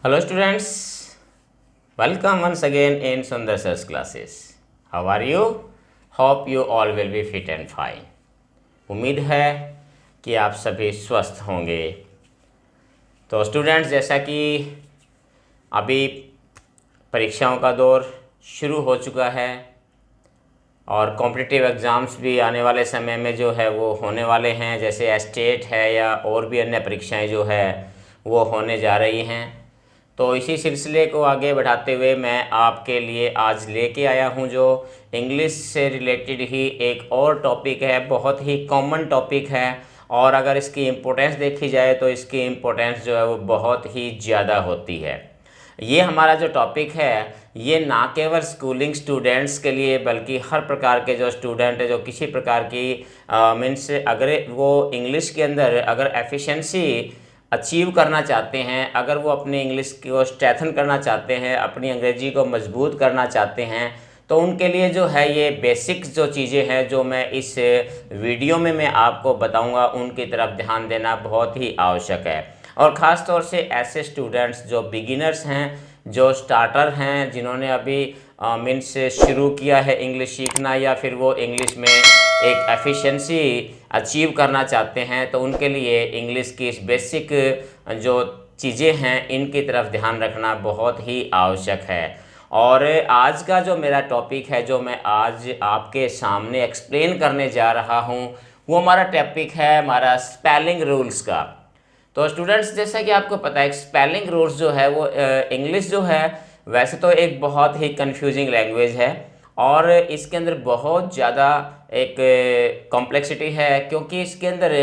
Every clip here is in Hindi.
Hello students, welcome once again in Sundar Sir's classes. How are you? Hope you all will be fit and fine. उम्मीद है कि आप सभी स्वस्थ होंगे। तो स्टूडेंट्स, जैसा कि अभी परीक्षाओं का दौर शुरू हो चुका है और कॉम्पिटिटिव एग्ज़ाम्स भी आने वाले समय में जो है वो होने वाले हैं, जैसे स्टेट है या और भी अन्य परीक्षाएं जो है वो होने जा रही हैं। तो इसी सिलसिले को आगे बढ़ाते हुए मैं आपके लिए आज लेके आया हूँ जो इंग्लिश से रिलेटेड ही एक और टॉपिक है, बहुत ही कॉमन टॉपिक है और अगर इसकी इम्पोर्टेंस देखी जाए तो इसकी इम्पोर्टेंस जो है वो बहुत ही ज़्यादा होती है। ये हमारा जो टॉपिक है ये ना केवल स्कूलिंग स्टूडेंट्स के लिए बल्कि हर प्रकार के जो स्टूडेंट है जो किसी प्रकार की मीन्स अगर वो इंग्लिश के अंदर अगर एफिशिएंसी अचीव करना चाहते हैं, अगर वो अपनी इंग्लिश को स्ट्रेंथन करना चाहते हैं, अपनी अंग्रेजी को मजबूत करना चाहते हैं, तो उनके लिए जो है ये बेसिक्स जो चीज़ें हैं जो मैं इस वीडियो में मैं आपको बताऊंगा उनकी तरफ ध्यान देना बहुत ही आवश्यक है। और ख़ास तौर से ऐसे स्टूडेंट्स जो बिगिनर्स हैं, जो स्टार्टर हैं, जिन्होंने अभी मीन्स शुरू किया है इंग्लिश सीखना या फिर वो इंग्लिश में एक एफिशिएंसी अचीव करना चाहते हैं, तो उनके लिए इंग्लिश की इस बेसिक जो चीज़ें हैं इनकी तरफ ध्यान रखना बहुत ही आवश्यक है। और आज का जो मेरा टॉपिक है जो मैं आज आपके सामने एक्सप्लेन करने जा रहा हूँ वो हमारा टॉपिक है हमारा स्पेलिंग रूल्स का। तो स्टूडेंट्स, जैसा कि आपको पता है स्पेलिंग रूल्स जो है वो इंग्लिश जो है वैसे तो एक बहुत ही कंफ्यूजिंग लैंग्वेज है और इसके अंदर बहुत ज़्यादा एक कॉम्प्लेक्सिटी है, क्योंकि इसके अंदर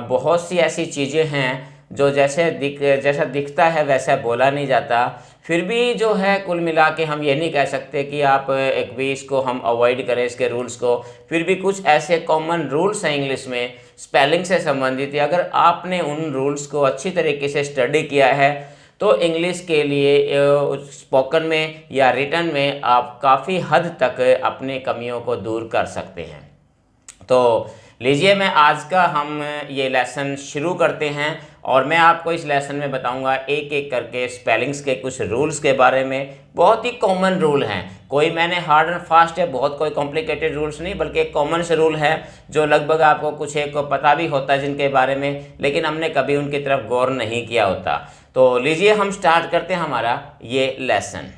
बहुत सी ऐसी चीज़ें हैं जो जैसा दिखता है वैसा बोला नहीं जाता। फिर भी जो है कुल मिला के हम ये नहीं कह सकते कि आप एक भी इसको हम अवॉइड करें इसके रूल्स को। फिर भी कुछ ऐसे कॉमन रूल्स हैं इंग्लिश में स्पेलिंग से संबंधित, अगर आपने उन रूल्स को अच्छी तरीके से स्टडी किया है तो इंग्लिश के लिए स्पोकन में या रिटन में आप काफ़ी हद तक अपनी कमियों को दूर कर सकते हैं। तो लीजिए मैं आज का हम ये लेसन शुरू करते हैं और मैं आपको इस लेसन में बताऊंगा एक एक करके स्पेलिंग्स के कुछ रूल्स के बारे में। बहुत ही कॉमन रूल हैं, कोई मैंने हार्ड एंड फास्ट है बहुत कोई कॉम्प्लिकेटेड रूल्स नहीं, बल्कि एक कॉमन से रूल है जो लगभग आपको कुछ एक को पता भी होता है जिनके बारे में, लेकिन हमने कभी उनकी तरफ गौर नहीं किया होता। तो लीजिए हम स्टार्ट करते हैं हमारा ये लेसन।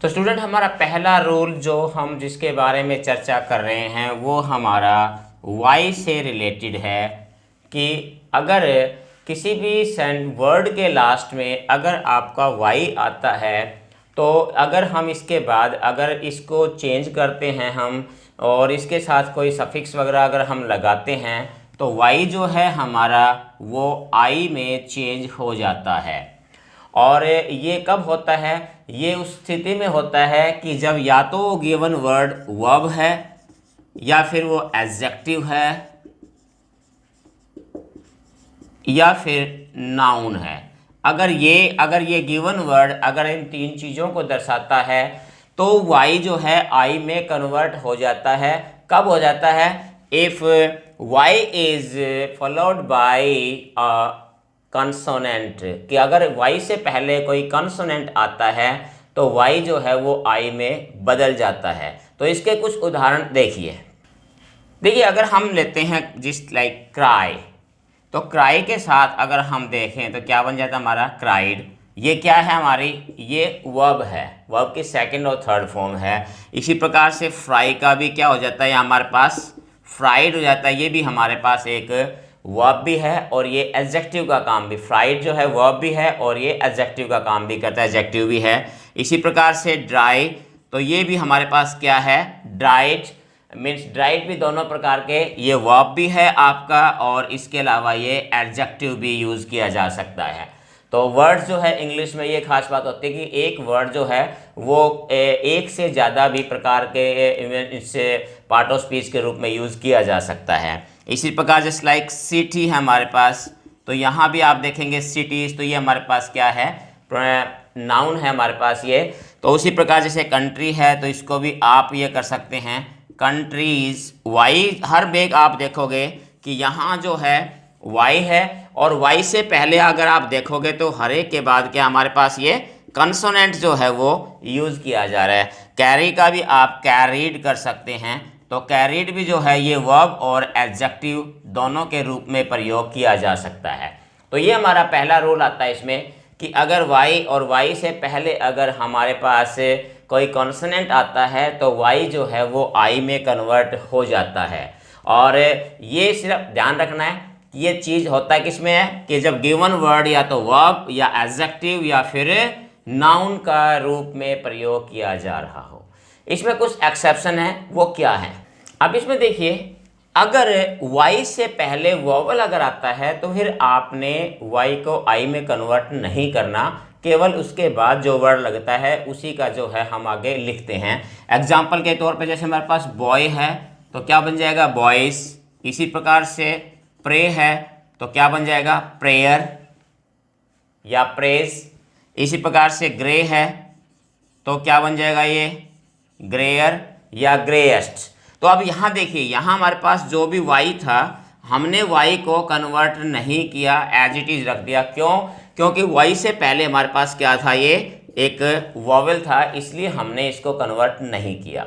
तो स्टूडेंट, हमारा पहला रूल जो हम जिसके बारे में चर्चा कर रहे हैं वो हमारा वाई से रिलेटेड है कि अगर किसी भी वर्ड के लास्ट में अगर आपका वाई आता है तो अगर हम इसके बाद अगर इसको चेंज करते हैं हम और इसके साथ कोई सफिक्स वगैरह अगर हम लगाते हैं तो वाई जो है हमारा वो आई में चेंज हो जाता है। और ये कब होता है? ये उस स्थिति में होता है कि जब या तो वो गिवन वर्ड वर्ब है या फिर वो एडजेक्टिव है या फिर नाउन है। अगर ये गिवन वर्ड अगर इन तीन चीज़ों को दर्शाता है तो वाई जो है आई में कन्वर्ट हो जाता है। कब हो जाता है? If Y is followed by consonant, कि अगर y से पहले कोई कंसोनेंट आता है तो y जो है वो I में बदल जाता है। तो इसके कुछ उदाहरण देखिए अगर हम लेते हैं जिस लाइक क्राई, तो क्राई के साथ अगर हम देखें तो क्या बन जाता है हमारा क्राइड। ये क्या है हमारी? ये वर्ब है, वर्ब की सेकंड और थर्ड फॉर्म है। इसी प्रकार से फ्राई का भी क्या हो जाता है हमारे पास फ्राइड हो जाता है। ये भी हमारे पास एक वर्ब भी है और ये एडजेक्टिव का काम भी, फ्राइड जो है वर्ब भी है और ये एडजेक्टिव का काम भी करता है, एडजेक्टिव भी है। इसी प्रकार से ड्राई, तो ये भी हमारे पास क्या है ड्राइड, मीन्स ड्राइड भी दोनों प्रकार के, ये वर्ब भी है आपका और इसके अलावा ये एडजेक्टिव भी यूज़ किया जा सकता है। तो वर्ड्स जो है इंग्लिश में ये खास बात होती है कि एक वर्ड जो है वो एक से ज़्यादा भी प्रकार के इससे पार्ट ऑफ स्पीच के रूप में यूज़ किया जा सकता है। इसी प्रकार जैसे लाइक सिटी है हमारे पास, तो यहाँ भी आप देखेंगे सिटीज़, तो ये हमारे पास क्या है नाउन है हमारे पास ये। तो उसी प्रकार जैसे कंट्री है तो इसको भी आप ये कर सकते हैं कंट्रीज़। वाई हर बेग आप देखोगे कि यहाँ जो है y है और y से पहले अगर आप देखोगे तो हर एक के बाद क्या हमारे पास ये कंसोनेंट जो है वो यूज किया जा रहा है। कैरी का भी आप कैरीड कर सकते हैं, तो कैरीड भी जो है ये वर्ब और एडजेक्टिव दोनों के रूप में प्रयोग किया जा सकता है। तो ये हमारा पहला रूल आता है इसमें कि अगर y और y से पहले अगर हमारे पास कोई कॉन्सोनेंट आता है तो y जो है वो I में कन्वर्ट हो जाता है। और ये सिर्फ ध्यान रखना है कि ये चीज़ होता है किसमें है कि जब गिवन वर्ड या तो वर्ब या एडजेक्टिव या फिर नाउन का रूप में प्रयोग किया जा रहा हो। इसमें कुछ एक्सेप्शन है, वो क्या है? अब इसमें देखिए, अगर y से पहले वोवल अगर आता है तो फिर आपने y को I में कन्वर्ट नहीं करना, केवल उसके बाद जो वर्ड लगता है उसी का जो है हम आगे लिखते हैं। एग्जाम्पल के तौर पे जैसे हमारे पास बॉय है तो क्या बन जाएगा बॉयज, इसी प्रकार से प्रे है तो क्या बन जाएगा प्रेयर या प्रेज, इसी प्रकार से ग्रे है तो क्या बन जाएगा ये ग्रेयर या ग्रेएस्ट। तो अब यहाँ देखिए, यहाँ हमारे पास जो भी y था हमने y को कन्वर्ट नहीं किया, एज इट इज रख दिया। क्यों? क्योंकि y से पहले हमारे पास क्या था, ये एक वॉवेल था, इसलिए हमने इसको कन्वर्ट नहीं किया।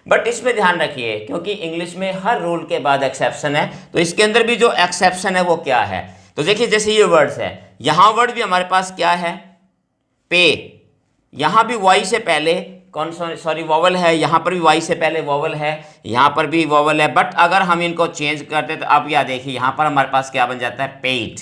बट इसमें ध्यान रखिए, क्योंकि इंग्लिश में हर रूल के बाद एक्सेप्शन है, तो इसके अंदर भी जो एक्सेप्शन है वो क्या है। तो देखिए जैसे ये वर्ड्स है, यहाँ वर्ड भी हमारे पास क्या है पे, यहाँ भी y से पहले वॉवल है, यहाँ पर भी y से पहले वॉवल है, यहाँ पर भी वॉवल है। बट अगर हम इनको चेंज करते तो अब या देखिए यहाँ पर हमारे पास क्या बन जाता है पेट,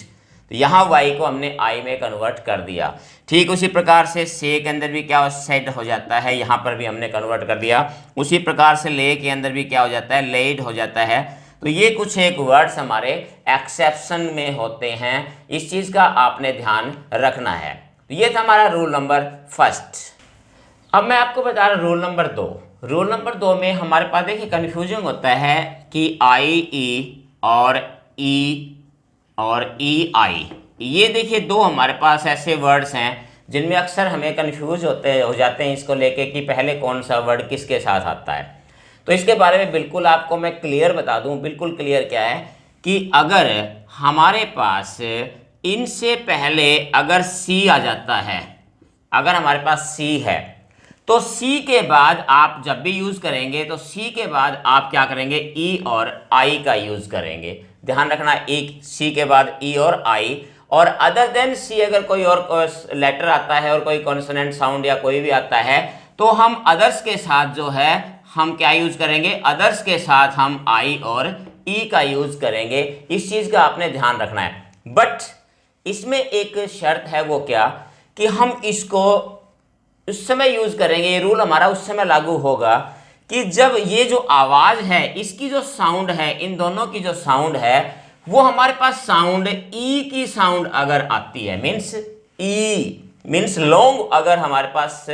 तो यहाँ y को हमने I में कन्वर्ट कर दिया। ठीक उसी प्रकार से से के अंदर भी क्या सेट हो जाता है, यहाँ पर भी हमने कन्वर्ट कर दिया। उसी प्रकार से ले के अंदर भी क्या हो जाता है लेड हो जाता है। तो ये कुछ एक वर्ड्स हमारे एक्सेप्शन में होते हैं, इस चीज़ का आपने ध्यान रखना है। तो ये था हमारा रूल नंबर फर्स्ट। अब मैं आपको बता रहा हूँ रूल नंबर 2। रूल नंबर 2 में हमारे पास देखिए कन्फ्यूजन होता है कि आई ई और ई और ई आई, ये देखिए दो हमारे पास ऐसे वर्ड्स हैं जिनमें अक्सर हमें कन्फ्यूज हो जाते हैं इसको लेके कि पहले कौन सा वर्ड किसके साथ आता है। तो इसके बारे में बिल्कुल आपको मैं क्लियर बता दूं, बिल्कुल क्लियर क्या है कि अगर हमारे पास इनसे पहले अगर सी आ जाता है, अगर हमारे पास सी है तो सी के बाद आप जब भी यूज करेंगे तो सी के बाद आप क्या करेंगे ई और आई का यूज करेंगे। ध्यान रखना, एक सी के बाद ई और आई, और अदर देन सी अगर कोई और लेटर आता है और कोई कॉन्सोनेंट साउंड या कोई भी आता है तो हम अदर्स के साथ जो है हम क्या यूज करेंगे, अदर्स के साथ हम आई और ई का यूज करेंगे। इस चीज का आपने ध्यान रखना है। बट इसमें एक शर्त है, वो क्या कि हम इसको उस समय यूज करेंगे, ये रूल हमारा उस समय लागू होगा कि जब ये जो आवाज है इसकी जो साउंड है, इन दोनों की जो साउंड है वो हमारे पास साउंड ई की साउंड अगर आती है, मीन्स ई मीन्स लॉन्ग, अगर हमारे पास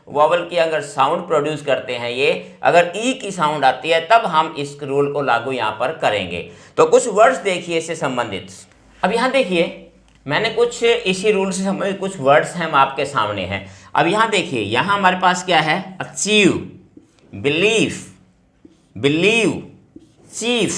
वॉवल की अगर साउंड प्रोड्यूस करते हैं ये, अगर ई की साउंड आती है तब हम इस रूल को लागू यहाँ पर करेंगे। तो कुछ वर्ड्स देखिए इससे संबंधित। अब यहाँ देखिए मैंने कुछ इसी रूल से संबंधित कुछ वर्ड्स हैं आपके सामने हैं। अब यहाँ देखिए, यहाँ हमारे पास क्या है, achieve, belief, believe, chief,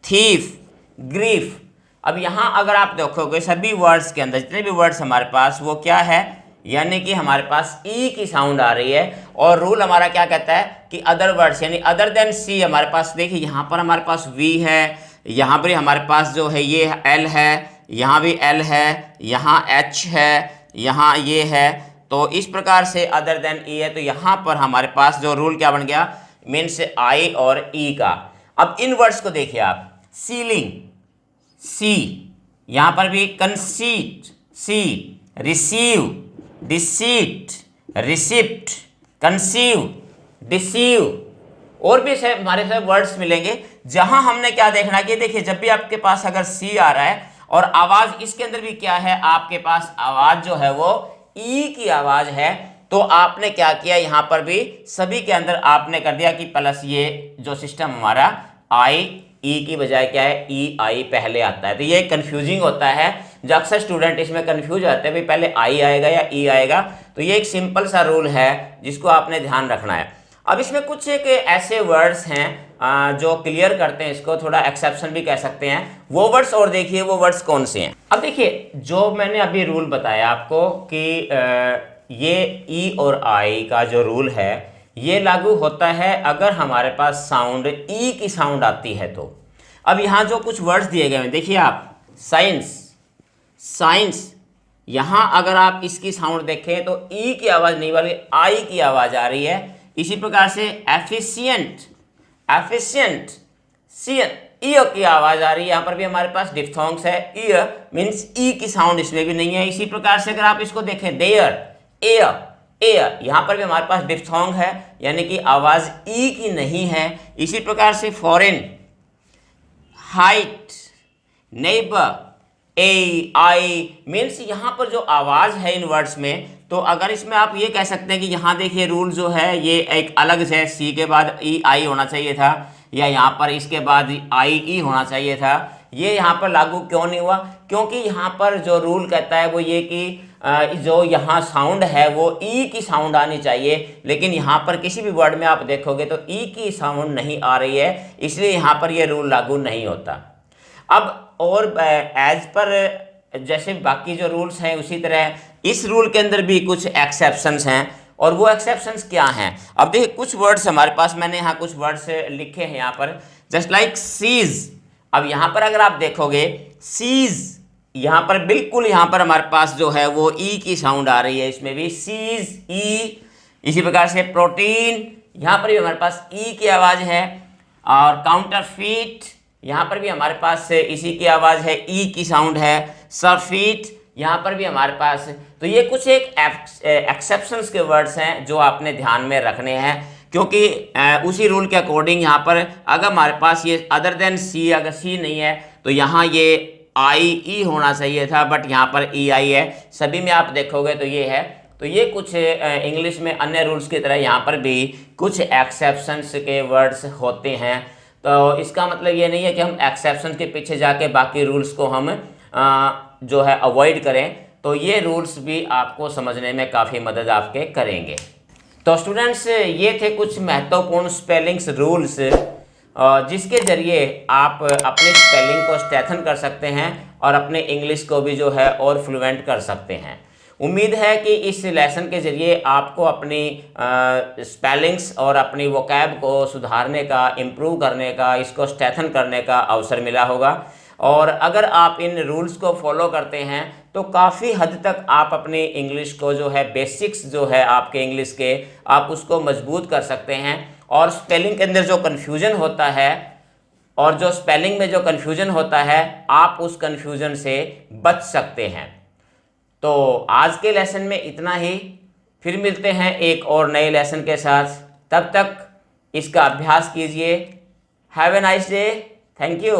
thief, grief. अब यहाँ अगर आप देखोगे सभी वर्ड्स के अंदर जितने भी वर्ड्स हमारे पास वो क्या है, यानी कि हमारे पास ई की साउंड आ रही है। और रूल हमारा क्या कहता है कि अदर वर्ड्स यानी अदर देन सी, हमारे पास देखिए यहाँ पर हमारे पास वी है, यहाँ पर हमारे पास जो है ये एल है, यहाँ भी एल है, यहाँ एच है, यहाँ ये है। तो इस प्रकार से अदर देन ई है, तो यहाँ पर हमारे पास जो रूल क्या बन गया, मीन्स आई और ई का। अब इन वर्ड्स को देखिए आप, सीलिंग सी, यहाँ पर भी conceit C, receive, deceit, receipt, conceive, deceive, और भी से हमारे साथ वर्ड्स मिलेंगे जहां हमने क्या देखना कि देखिए जब भी आपके पास अगर सी आ रहा है और आवाज इसके अंदर भी क्या है, आपके पास आवाज जो है वो ई की आवाज है, तो आपने क्या किया, यहाँ पर भी सभी के अंदर आपने कर दिया कि प्लस ये जो सिस्टम हमारा आई ई की बजाय क्या है, ई आई पहले आता है। तो ये कंफ्यूजिंग होता है, जो अक्सर स्टूडेंट इसमें कंफ्यूज होते हैं भाई पहले आई आएगा या ई आएगा। तो ये एक सिंपल सा रूल है जिसको आपने ध्यान रखना है। अब इसमें कुछ एक ऐसे वर्ड्स हैं जो क्लियर करते हैं इसको, थोड़ा एक्सेप्शन भी कह सकते हैं। वो वर्ड्स और देखिए वो वर्ड्स कौन से हैं। अब देखिए जो मैंने अभी रूल बताया आपको कि ये ई और आई का जो रूल है ये लागू होता है अगर हमारे पास साउंड ई की साउंड आती है तो। अब यहाँ जो कुछ वर्ड्स दिए गए हैं देखिए आप, साइंस, साइंस, यहाँ अगर आप इसकी साउंड देखें तो ई की आवाज़ नहीं बल्कि आई की आवाज़ आ रही है। इसी प्रकार से एफिशिएंट, एफिशिएंट, ई की आवाज़ आ रही है, यहाँ पर भी हमारे पास डिफ्थोंग्स है, ई मीन्स ई की साउंड इसमें भी नहीं है। इसी प्रकार से अगर आप इसको देखें देयर, एयर, एयर, यहाँ पर भी हमारे पास डिफ्थोंग है यानी कि आवाज़ ई की नहीं है। इसी प्रकार से foreign, height, neighbour, A I means यहाँ पर जो आवाज़ है इन वर्ड्स में, तो अगर इसमें आप ये कह सकते हैं कि यहाँ देखिए रूल जो है ये एक अलग से, सी के बाद ई आई होना चाहिए था या यहाँ पर इसके बाद आई ई होना चाहिए था। ये यहाँ पर लागू क्यों नहीं हुआ? क्योंकि यहाँ पर जो रूल कहता है वो ये कि जो यहाँ साउंड है वो ई की साउंड आनी चाहिए, लेकिन यहाँ पर किसी भी वर्ड में आप देखोगे तो ई की साउंड नहीं आ रही है, इसलिए यहाँ पर ये रूल लागू नहीं होता। अब और एज पर जैसे बाकी जो रूल्स हैं उसी तरह इस रूल के अंदर भी कुछ एक्सेप्शंस हैं, और वो एक्सेप्शंस क्या हैं? अब देखिए कुछ वर्ड्स हमारे पास, मैंने यहाँ कुछ वर्ड्स लिखे हैं यहाँ पर, जस्ट लाइक सीज। अब यहाँ पर अगर आप देखोगे सीज, यहाँ पर बिल्कुल यहाँ पर हमारे पास जो है वो ई की साउंड आ रही है, इसमें भी सीज, ई। इसी प्रकार से प्रोटीन, यहाँ पर भी हमारे पास ई की आवाज़ है। और काउंटरफीट, यहाँ पर भी हमारे पास इसी की आवाज़ है, ई की साउंड है। सरफीट, यहाँ पर भी हमारे पास। तो ये कुछ एक एक्सेप्शंस के वर्ड्स हैं जो आपने ध्यान में रखने हैं, क्योंकि उसी रूल के अकॉर्डिंग यहाँ पर अगर हमारे पास ये अदर देन सी, अगर सी नहीं है तो यहाँ ये आई ई होना चाहिए था, बट यहाँ पर ई आई है। सभी में आप देखोगे तो ये है। तो ये कुछ इंग्लिश में अन्य रूल्स की तरह यहाँ पर भी कुछ एक्सेप्शंस के वर्ड्स होते हैं। तो इसका मतलब ये नहीं है कि हम एक्सेप्शन के पीछे जाके बाकी रूल्स को हम जो है अवॉइड करें। तो ये रूल्स भी आपको समझने में काफ़ी मदद आपके करेंगे। तो स्टूडेंट्स ये थे कुछ महत्वपूर्ण स्पेलिंग्स रूल्स जिसके ज़रिए आप अपनी स्पेलिंग को स्ट्रेंथन कर सकते हैं और अपने इंग्लिश को भी जो है और फ्लुएंट कर सकते हैं। उम्मीद है कि इस लेसन के ज़रिए आपको अपनी स्पेलिंग्स और अपनी वोकैब को सुधारने का, इम्प्रूव करने का, इसको स्ट्रेंथन करने का अवसर मिला होगा। और अगर आप इन रूल्स को फॉलो करते हैं तो काफ़ी हद तक आप अपनी इंग्लिश को जो है, बेसिक्स जो है आपके इंग्लिश के, आप उसको मजबूत कर सकते हैं। और स्पेलिंग के अंदर जो कन्फ्यूज़न होता है और जो स्पेलिंग में जो कन्फ्यूज़न होता है, आप उस कन्फ्यूज़न से बच सकते हैं। तो आज के लेसन में इतना ही, फिर मिलते हैं एक और नए लेसन के साथ। तब तक इसका अभ्यास कीजिए। Have a nice day. Thank you.